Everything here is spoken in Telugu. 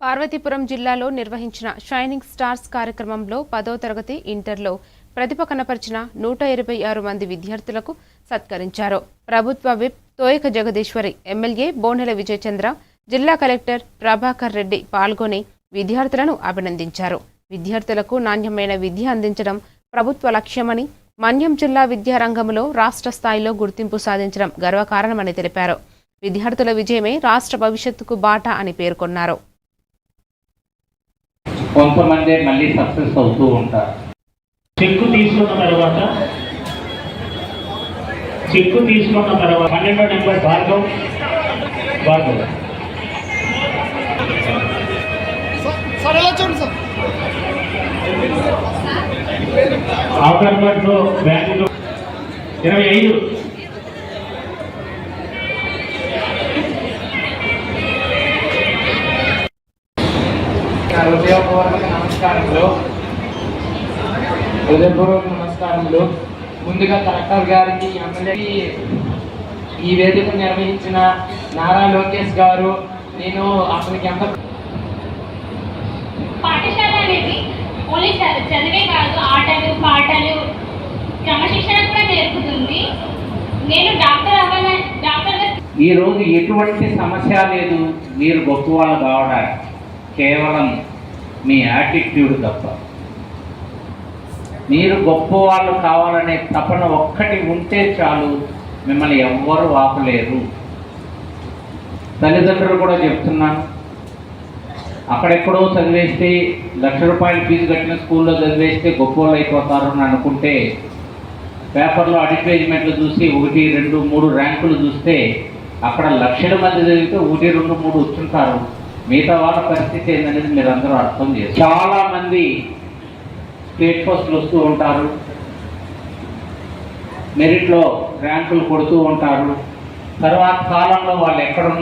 పార్వతీపురం జిల్లాలో నిర్వహించిన షైనింగ్ స్టార్స్ కార్యక్రమంలో 10వ తరగతి ఇంటర్లో ప్రతిభ కనపరిచిన 126 మంది విద్యార్థులకు సత్కరించారు. ప్రభుత్వ విప్ తోయక జగదీశ్వరి, ఎమ్మెల్యే బోనెల విజయచంద్ర, జిల్లా కలెక్టర్ ప్రభాకర్ రెడ్డి పాల్గొని విద్యార్థులను అభినందించారు. విద్యార్థులకు నాణ్యమైన విద్య అందించడం ప్రభుత్వ లక్ష్యమని, మన్యం జిల్లా విద్యారంగంలో రాష్ట్ర స్థాయిలో గుర్తింపు సాధించడం గర్వకారణమని తెలిపారు. విద్యార్థుల విజయమే రాష్ట్ర భవిష్యత్తుకు బాట అని పేర్కొన్నారు. కొంతమంది మళ్ళీ సక్సెస్ అవుతూ ఉంటారు. చెక్కు తీసుకున్న తర్వాత 12వ నెంబర్ భార్గవ్ ఆఫర్లో బ్యాంకులో 25 హృదయపూర్వక నమస్కారములు. ముందుగా కలెక్టర్ గారికి, ఎమ్మెల్యేకి, ఈ వేదిక నిర్వహించిన నారా లోకేష్ గారు, నేను అతనికి ఎంత పాఠశాల అనేది ఓన్లీ చదివే కాదు, ఆటలు పాటలు క్రమశిక్షణ కూడా నేర్పుతుంది. నేను డాక్టర్గా ఈ రోజు ఎటువంటి సమస్య లేదు మీరు గొప్పవాళ్ళు కావడానికి, కేవలం మీ యాటిట్యూడ్ తప్ప. మీరు గొప్పవాళ్ళు కావాలనే తపన ఒక్కటి ఉంటే చాలు, మిమ్మల్ని ఎవ్వరూ ఆపలేరు. తల్లిదండ్రులు కూడా చెప్తున్నాను, అక్కడెక్కడో చదివేస్తే ₹1,00,000 ఫీజు కట్టిన స్కూల్లో చదివేస్తే గొప్పవాళ్ళు అయిపోతారు అని అనుకుంటే, పేపర్లో అడ్వర్టైజ్మెంట్లు చూసి 1, 2, 3 ర్యాంకులు చూస్తే అక్కడ లక్షల మంది చదివితే 1, 2, 3 వచ్చుంటారు. మిగతా వాళ్ళ పరిస్థితి ఏంటనేది మీరు అందరూ అర్థం చేస్తారు. చాలామంది స్టేట్ ఫస్ట్లు వస్తూ ఉంటారు, మెరిట్లో ర్యాంకులు కొడుతూ ఉంటారు. తర్వాత కాలంలో వాళ్ళు ఎక్కడున్నారు